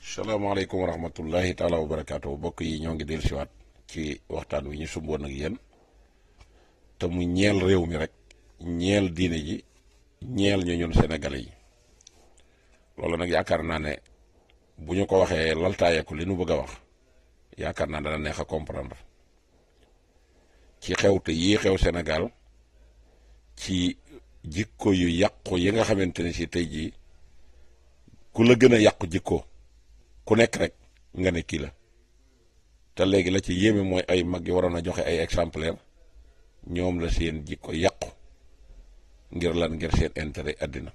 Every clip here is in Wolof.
salaamaaleykum wa rahmatullahi taala wa barakaatu bokk yi ñoo ngi dellu siwaat ci waxtaan wi ñu sumboon ak yéen te mu ñeel réew mi rek ñeel diine ji ñeel ñu ñun sénégalais yi loolu nag yaakaar naa ne bu ñu ko waxee laltaayeeku li nu bëgg a wax yaakaar naa dana neex a comprendre ci xewte yii xew Sénégal ci jikko yu yàqu yi nga xamante ne si tey jii ku la gën a yàqu jikko ku nekk rek nga ne kii la te léegi la ci yéeme mooy ay mag yi waroon a joxe ay exemplaire ñoom la seen jikko yàqu ngir lan ngir seen intérêt àddina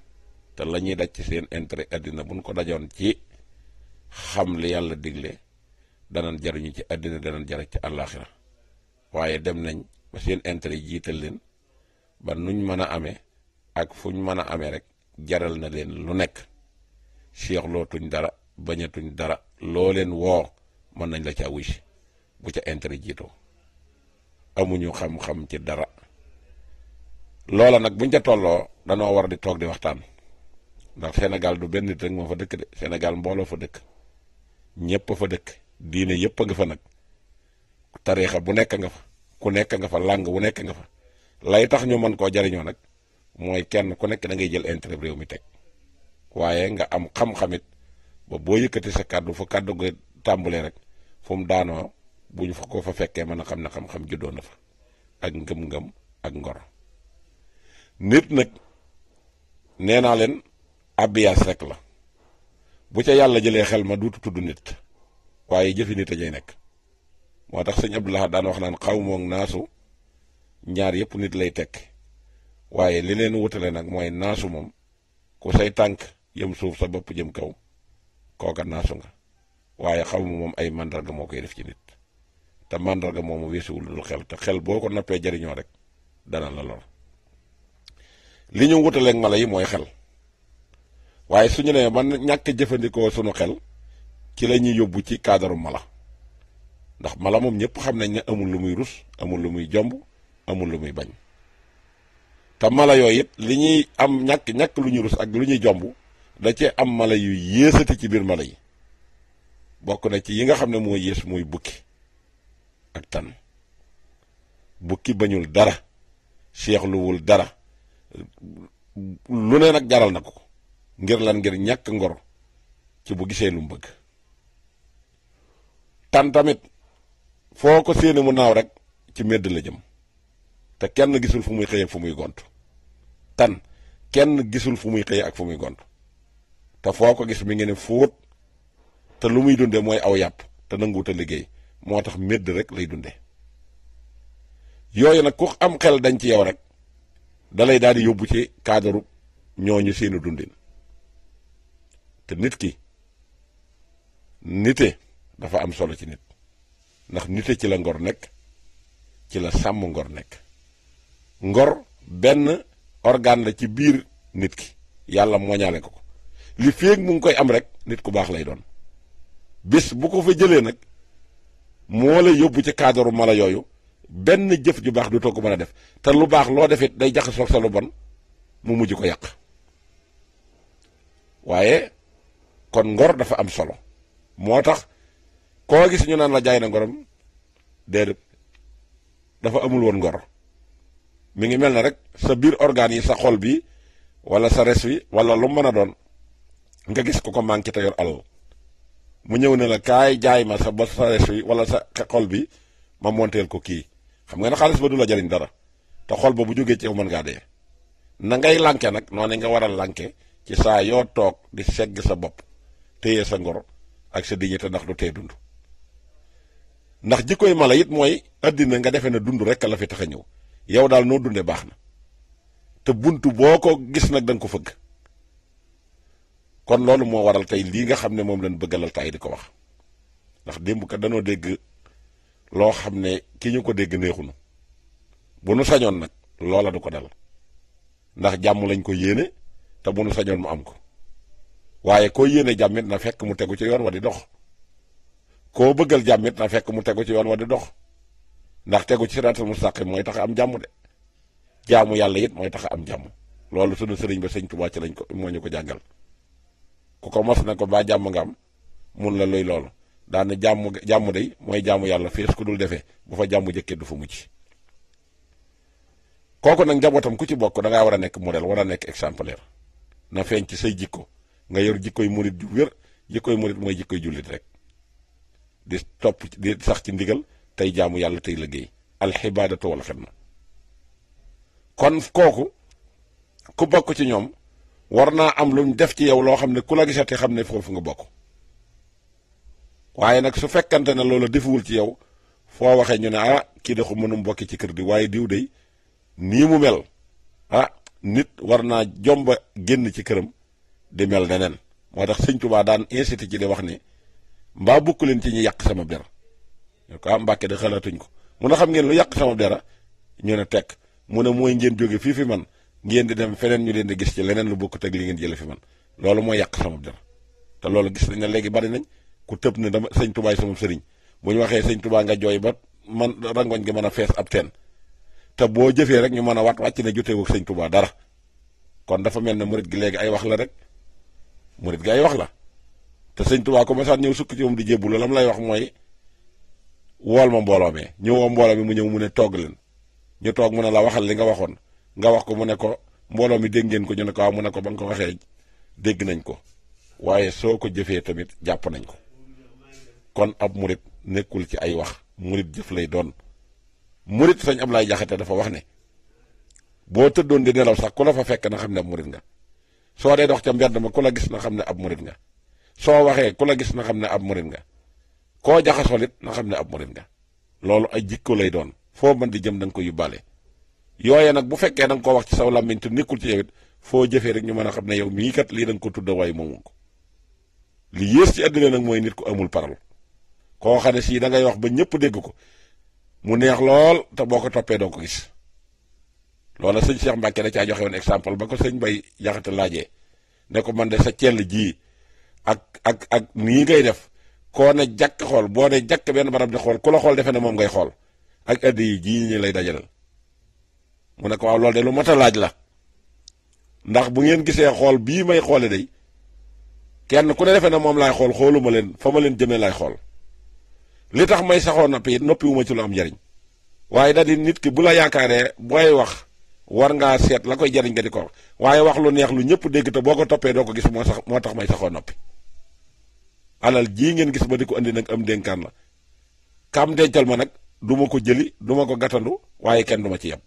te la ñuy daj ci seen intérêt àddina buñ ko dajoon ci xam li yàlla digle danañ jariñu ci àddina danañ jariñ ci àllaaxira waaye dem nañ ba seen intérêt jiital leen ba nuñ mën a amee ak fuñ mën a amee rek jaral na leen lu nekk seexlootuñ dara bañatuñ dara loo leen woo mën nañ la ca wuy si bu ca intérêt jiitoo amuñu xam-xam ci dara loola nag buñ ca tolloo danoo war di toog di waxtaan ndax Sénégal du benn nit rek moo fa dëkk de Sénégal mbooloo fa dëkk ñëpp fa dëkk diine yëpp a nga fa nag tariixa bu nekk nga fa ku nekk nga fa làng bu nekk nga fa lay tax ñu mën koo jariñoo nag mooy kenn ku nekk da ngay jël intérêt réew mi teg waaye nga am xam-xamit ba boo yëkkati sa kàddu fa kàddu ga tàmbulee rek fu mu daanoo bu ñu fa ko fa fekkee mën a xam ne xam-xam juddoo na fa ak ngëm-ngëm ak ngor nit nag nee naa leen abiyaas rek la bu ca yàlla jëlee xel ma duutu tudd nit waaye jëfi nit a jay nekk moo tax sëñ Abdoulaye daan wax naan xaw moog naasu ñaar yëpp nit lay tekk waaye li leen wutale nag mooy naasu moom ku say tànk yëm suuf sa bopp jëm kaw kooka naasu nga waaye xaw ma moom ay mandarga moo koy def ci nit te mandarga moomu weesuwul dul xel te xel boo ko nappee jariñoo rek dana la lor li ñu wutaleeg mala yi mooy xel waaye suñu nee man ñàkk jëfandikoo sunu xel ci la ñuy yóbbu ci cadre mala ndax mala moom ñëpp xam nañ ne amul lu muy rus amul lu muy jomb amul lu muy bañ te mala yooyu it li ñuy am ñàkk lu ñu rus ak lu ñuy jomb da cee am mala yu yéesati ci biir mala yi bokk na ci yi nga xam ne moo yées muy bukki ak tan bukki bañul dara seexluwul dara lu ne nag jaral na ko ngir lan ngir ñàkk ngor ci bu gisee lu mu bëgg tan tamit foo ko séeni mu naaw rek ci medd la jëm te kenn gisul fu muy xëyee ak fu muy gont tan kenn gisul fu muy xëyee ak fu muy gont te foo ko gis mi ngi ne fóot te lu muy dunde mooy aw yàpp te nanguwut a liggéey moo tax medd rek lay dunde yooyu nag ku am xel dañ ci yow rek dalay daal di yóbbu ci cadre ñooñu seeni dundin te nit ki nite dafa am solo ci nit ndax nite ci la ngor nekk ci la sàmm ngor nekk ngor benn organe la ci biir nit ki yàlla moñaale ko li féeg mu ngi koy am rek nit ku baax lay doon bis bu ko fa jëlee nag moo la yóbbu ci cadre mala yooyu benn jëf ju baax du too ko mën a def te lu baax loo defit day jaxasoo sa lu bon mu mujj ko yàq waaye kon ngor dafa am solo moo tax koo gis ñu naan la jaay na ngorom déedéet dafa amul woon ngor mi ngi mel ne rek sa biir organes yi sa xol bi wala sa res wi wala lu mën a doon nga gis ko manqué te yor alal mu ñëw ne la kaay jaay ma sa ba sa res wi wala sa xol bi ma monteel ko kii xam nga ne xaalis ba du la jariñ dara te xol ba bu jógee ci yow mën ngaa dee na ngay lànke nag noonu nga war a lànke ci saa yoo toog di segg sa bopp téye sa ngor ak sa dignité ndax du tee dund ndax jikkoy mala it mooy addina nga defee ne dund rek la fi tax a ñëw yow daal noo dundee baax na te buntu boo ko gis nag da nga ko fëgg kon loolu moo waral tey lii nga xam ne moom lañ bëggalal tay di ko wax ndax démb kat danoo dégg loo xam ne ki ñu ko dégg neexunu bu nu sañoon nag loola du ko dal ndax jàmm lañ ko yéene te bu nu sañoon mu am ko waaye koo yéene jàmmit na fekk mu tegu ci yoon wa di dox koo bëggal jàmmit na fekk mu tegu ci yoon wa di dox ndax tegu ci siraatal mustaqim mooy tax am jàmm de jaamu yàlla it mooy tax am jàmm loolu sunu sëriñ ba sëñ Tuubaa ci lañ ko moo ñu ko jàngal ku ko mos na ko baa jàmm nga am mun la luy loolu daane jàmm day mooy jaamu yàlla fees ku dul defee bu fa jàmm jëkkee du fa mucc kooku nag njabootam ku ci bokk da ngaa war a nekk modèle war a nekk exemplaire na feeñ ci say jikko nga yor jikkoy murit ju wér jikkoy murit mooy jikkoy jullit rek di topp di sax ci ndigal tey jaamu yàlla tey liggéey alxibaadatu wal xidma kon kooku ku bokk ci ñoom war naa am lu mu def ci yow loo xam ne ku la gisati xam ne foofu nga bokk waaye nag su fekkante ne loolu defuwul ci yow foo waxee ñu ne kii de xu mënum bokki ci kër di waaye diw day nii mu mel nit war naa jomba génn ci këram di mel neneen moo tax sëñ Tuubaa daan incité ci di wax ne mbaa bokk leen ci ñu yàq sama der ñu ko Mbàkke de xalaatuñ ko mun a xam ngeen lu yàq sama dera ñu ne tekk mu ne mooy ngeen jóge fii fi man ngeen di dem feneen ñu leen di gis ci leneen lu bokkut ak li ngeen jële fi man loolu mooy yàq sama der te loolu gis nañ ne léegi bari nañ ku tëb ne dama sëñ Tuubaa sama sëriñ bu ñu waxee sëñ Tuubaa nga jooy ba man rangoñ gi mën a fees ab teen te boo jëfee rek ñu mën a wàcc ne joteewul sëñ Tuubaa dara kon dafa mel ne murit gi léegi ay wax la rek murit gi ay wax la te sëñ Tuubaa ko masaan ñëw sukk ci moom di jébbu lam lay wax mooy wool ma mbooloo mi ñëwoo mbooloo mi mu ñëw mu ne togg leen ñu toog mu ne la waxal li nga waxoon nga wax ko mu ne ko mbooloo mi dégg ngeen ko ñu ne ko waaw mu ne ko ba nga ko waxee dégg nañ ko waaye soo ko jëfee tamit jàpp nañ ko kon ab murit nekkul ci ay wax murit jëf lay doon murit sëñ Ablaye Jaxate dafa wax ne boo tëddoon di nelaw sax ku la fa fekk na xam ne ab murit nga soo dee dox ca mbedd ma ku la gis na xam ne ab murit nga soo waxee ku la gis na xam ne ab murit nga koo jaxasoo it na xam ne ab murit nga loolu ay jikko lay doon foo mën di jëm da nga ko yóbbaale yooye nag bu fekkee da nga ko wax ci saw làmmiñ te nekkul ci yow it foo jëfee rek ñu mën a xam ne yow mii kat lii da nga ko tudda waaye moomu ko li yées ci àddina nag mooy nit ku amul parole koo xam ne sii da ngay wax ba ñëpp dégg ko mu neex lool te boo ko toppee doo ko gis loola sëñ Cheikh Mbacke da caa joxe woon exemple ba ko sëñ Bay Jaxate laajee ne ko man de sa cell ji ak nii ngay def koo ne jàkk xool boo ne jàkk benn barab di xool ku la xool defe ne moom ngay xool ak addi yi ji ñu lay dajalal mu ne ko waaw loolu de lu mat a laaj la ndax bu ngeen gisee xool bii may xoole day kenn ku ne defe ne moom laay xool xooluma leen fa ma leen jëmee laay xool li tax may saxoo noppi it noppiwuma ci lu am njariñ waaye da di nit ki bu la yaakaaree booy wax war ngaa seet la koy jariñ nga di ko wax waaye wax lu neex lu ñëpp dégg te boo ko toppee doo ko gis moo tax may saxoo noppi alal jii ngeen gis ba di ko andi nag am dénkaan la kam dencal ma nag du ma ko jëli du ma ko gàttandu waaye kenn du ma ci yem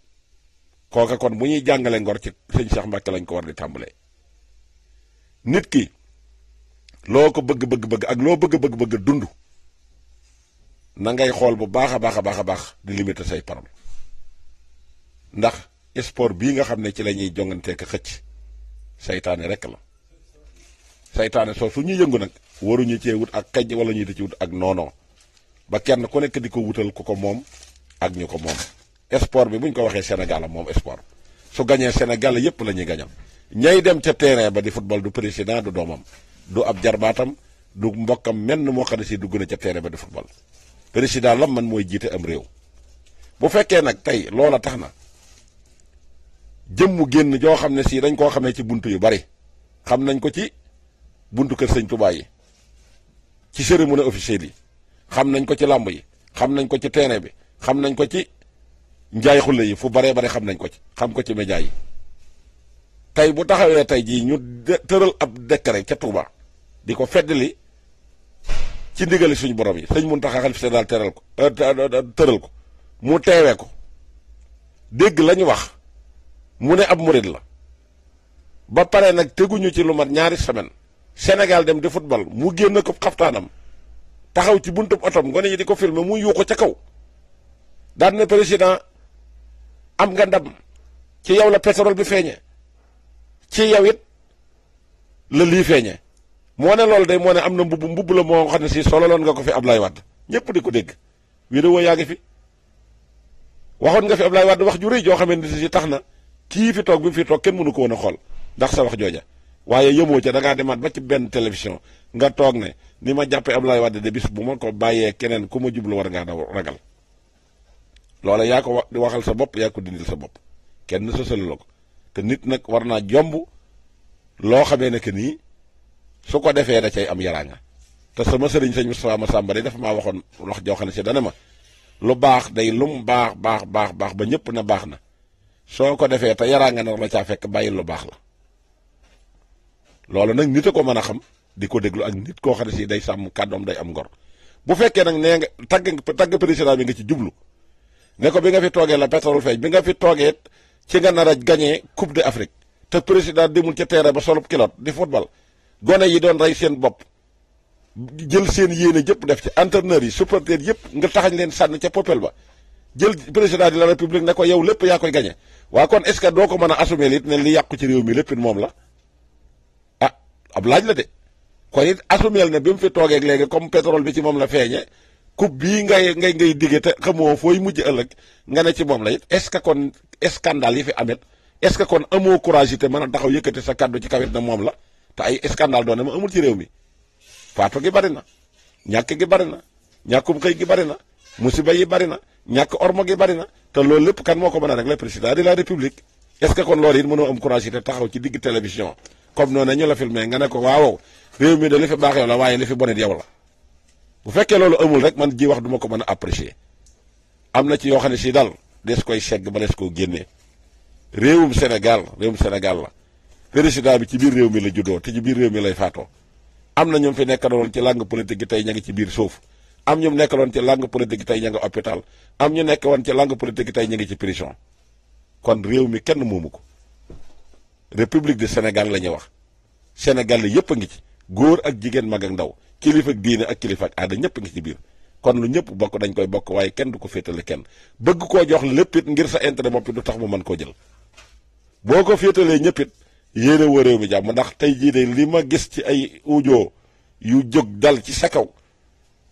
kooka kon bu ñuy jàngale ngor ci sëñ Cheikh Mbacke lañ ko war di tàmbalee nit ki loo ko bëgg ak loo bëgg dund na ngay xool bu baax a baax di limiter say parole ndax sport bii nga xam ne ci la ñuy jonganteek xëcc saytaane rek la saytaane soo su ñuy yëngu nag waruñu cee wut ak kajj wala ñu di ci wut ak noonoo ba kenn ku nekk di ko wutal ku ko moom ak ñu ko moom sport bi buñ ko waxee Sénégal moom sport su gañee Sénégal yépp la ñuy gañam ñay dem ca terrain ba di football du président du doomam du ab jarbaatam du mbokkam menn moo xam ne si dugg na ca terrain ba di football président lam man mooy jiite am réew bu fekkee nag tey loola tax na jëmmu génn joo xam ne si dañ koo xamee ci buntu yu bari xam nañ ko ci buntu kër sëñ Touba yi ci cérémonie officielle yi xam nañ ko ci làmb yi xam nañ ko ci terrain bi xam nañ ko ci njaay xulle yi fu baree bare xam nañ ko ci xam ko ci média yi tey bu taxawee tey jii ñu tëral ab décret ca Touba di ko feddali ci ndigali suñu borom yi sëñ Muntaxa xalifa général tëral ko mu teewee ko dégg lañu wax mu ne ab murid la ba pare nag teguñu ci lu mat ñaari semaine Sénégal dem di football mu génn ko xaftaanam taxaw ci buntu otom ngone yi di ko filmer mu yuuxu ca kaw daan ne président am nga ndam ci yow la pétrole bi feeñe ci yow it la lii feeñe moo ne loolu day moo ne am na mbubb la moo xam ne si sololoon nga ko fi Ablaye Wade ñëpp di ko dégg vidéo yaa ngi fi waxoon nga fi Ablaye Wade wax ju rëy joo xamante ne si tax na kii fi toog bi fi toog kenn mënu ko woon a xool ndax sa wax jooja waaye yëmoo ca da ngaa demaat ba ci benn télévision nga toog ne ni ma jàppee Ablaye Wade de bis bu ma ko bàyyee keneen ku ma jublu war ngaa daw ragal loola yaa ko di waxal sa bopp yaa ko dindil sa bopp kenn sosalu la ko te nit nag war naa jomb loo xamee ne que nii su ko defee da cay am yaraanga te sama sëriñ sëñ Moustapha Massamba day dafa maa waxoon wax joo xam ne si dana ma lu baax day lum baax ba ñëpp na baax na soo ko defee te yaraa nga nar la caa fekk bàyyil lu baax la loolu nag nit a ko mën a xam di ko déglu ak nit koo xam ne si day sàmm kàddoom day am ngor bu fekkee nag nee nga tagg président bi nga ci jublu ne ko bi nga fi toogee la pétrole feeñ bi nga fi toogee ci nga nar a gagné coupe d'Afrique te président demul ca terrain ba solub kilot di football gone yi doon rey seen bopp jël seen yéene jëpp def ci entraîneurs yi supporters yëpp nga taxañ leen sànn ca popel ba jël président de la république ne ko yow lépp yaa koy gagné waa kon est-ce que doo ko mën a assumer it ne li yàqu ci réew mi lépp moom la ah ab laaj la de kon it assumer ne bi mu fi toogee léegi comme pétrole bi ci moom la feeñe coupe bii ngay digge te xamoo fooy mujj ëllëg nga ne ci moom la it est-ce que kon scandale yi fi amet est-ce que kon amoo courage yi te mën a taxaw yëkkati sa kàddu ci kawit na moom la te ay scandale doon ne ma amul ci réew mi faatu gi bari na ñàkk gi bari na ñàkkum xëy gi bari na musiba yi bari na ñàkk ormo gi bari na te loolu lépp kan moo ko mën a régler président de la république est-ce que kon loolu it mënoo am courage yi te taxaw ci digg télévision comme noonu ñu la filmé nga ne ko waaw réew mi de li fi baax yow la waaye li fi bonit yow la bu fekkee loolu amul rek man ji wax duma ko mën a apprécier am na ci yoo xam ne si daal des koy segg ba des koo génnee réewum Sénégal la président bi ci biir réew mi la juddoo te ci biir réew mi lay faatoo am na ñoom fi nekkaloon ci langue politique gi tey ña ngi ci biir suuf am ñoom nekkaloon ci langue politique gi tey ña nga hôpital am ñu nekk woon ci langue politique gi tey ña ngi ci prison kon réew mi kenn moomu ko république du Sénégal la ñuy wax Sénégal la yëpp a ngi ci góor ak jigéen mag ak ndaw kilifa ak diine ak kilifa ak aada ñëpp a ngi ci biir kon lu ñëpp bokk dañ koy bokk waaye kenn du ko féetale kenn bëgg koo jox lépp it ngir sa intérêt bopp du tax mu mën koo jël boo ko féetalee ñëpp it yéene woo réew mi jàmm ndax tey jii de li ma gis ci ay audio yu jóg dal ci sa kaw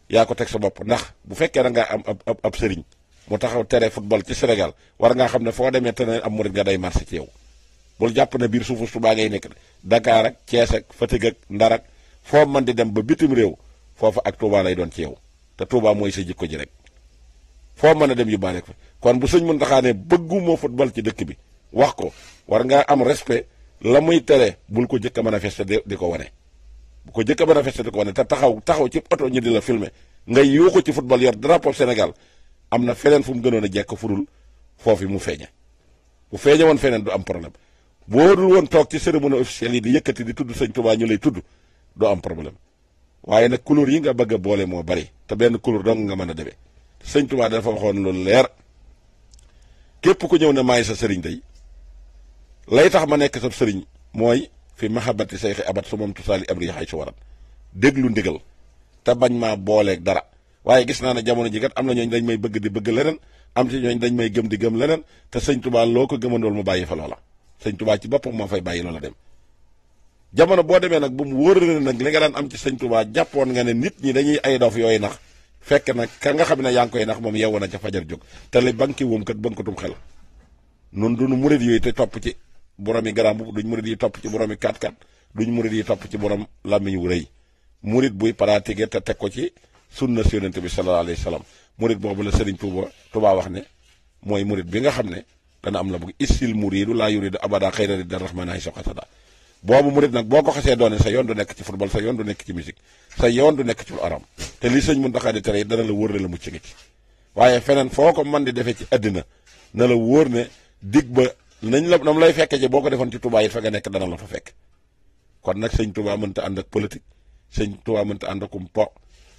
yaa ko teg sa bopp ndax bu fekkee da ngaa am ab sëriñ mu taxaw tere football ci Sénégal war ngaa xam ne foo demee te ne am murit nga day marché ci yow bul jàpp ne biir suufu subaa ngay nekk Dakar ak Thiès ak Fatick ak Ndar ak foo mën di dem ba bitim réew foofa ak Touba lay doon ci yow te Touba mooy sa jikko ji rek foo mën a dem yu baale ko kon bu sëñ Muntaxa ne bëgguma football ci dëkk bi wax ko war ngaa am respect la muy tere bul ko jëkk a manifester di ko wane bu ko jëkk a manifester di ko wane te taxaw ci oto ñu di la filmer ngay yuuxu ci football yor drapeau Sénégal am na feneen fu mu gënoon a jekk fudul foofu mu feeñe bu feeñe woon feneen du am problème boo dul woon toog ci cérémonie officielle yi di yëkkati di tudd sëñ Touba ñu lay tudd doo am problème waaye nag couleur yi nga bëgg a boole moo bari te benn couleur dong nga mën a demee sëñ Touba dafa waxoon loolu leer képp ku ñëw ne maay sa sëriñ day lay tax ma nekk sa sëriñ mooy fi mahabati sayxi abat su moom tusaali abri xay su warat déglu ndigal te bañ maa booleeg dara waaye gis naa ne jamono ji kat am na ñooñ dañ may bëgg di bëgg leneen am ci ñooñ dañ may gëm di gëm leneen te sëñ Touba loo ko gëmandool mu bàyyi fa loola sëñ Touba ci boppam moo fay bàyyi loola dem jamono boo demee nag bu mu wóorale nag li nga daan am ci sëñ Touba jàppoon nga ne nit ñi dañuy ay dof yooyu nax fekk nag ka nga xam ne yaa ngi koy nax moom yeewu na ca fajar jóg te li banki woom kat bankatum xel nun duñu murit yooyu te topp ci boromi garaam bu duñ murit yi topp ci boromi 4x4 duñ murit yi topp ci borom làmmiñ wu rëy murit buy pratiquer te teg ko ci sunna yonent bi sallallahu alayhi wa sallam murit boobu la Sëriñ Touba wax ne mooy murit bi nga xam ne dana am la bëgg istil muridu laa yuridu abada xayra ridda rahmani ay soxatada boobu murit nag boo ko xasee doone sa yoon du nekk ci football sa yoon du nekk ci musique sa yoon du nekk ci lu aram te li sëñ Muntaxa di tere dana la wóor ne la mucc ngi ci waaye feneen foo ko mën di defee ci àddina na la wóor ne dig ba nañ la nam lay fekke ci boo ko defoon ci Touba it fa nga nekk dana la fa fekk kon nag sëñ Touba mënta ànd ak politique sëñ Touba mënta ànd akum po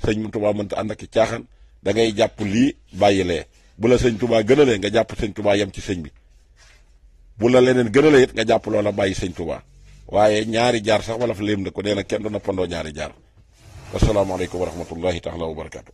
sëñ Touba mënta ànd ak i caaxaan da ngay jàpp lii bàyyi lee bu la sëñ Touba gënalee nga jàpp sëñ Touba yem ci sëñ bi bu la leneen gënalee it nga jàpp loola bàyyi sëñ Touba waaye ñaari jaar sax wala fa léem na ko dee na kenn du nappandoo ñaari jaar wasalaamaaleykum wa rahmatullahi taala wa barakaatu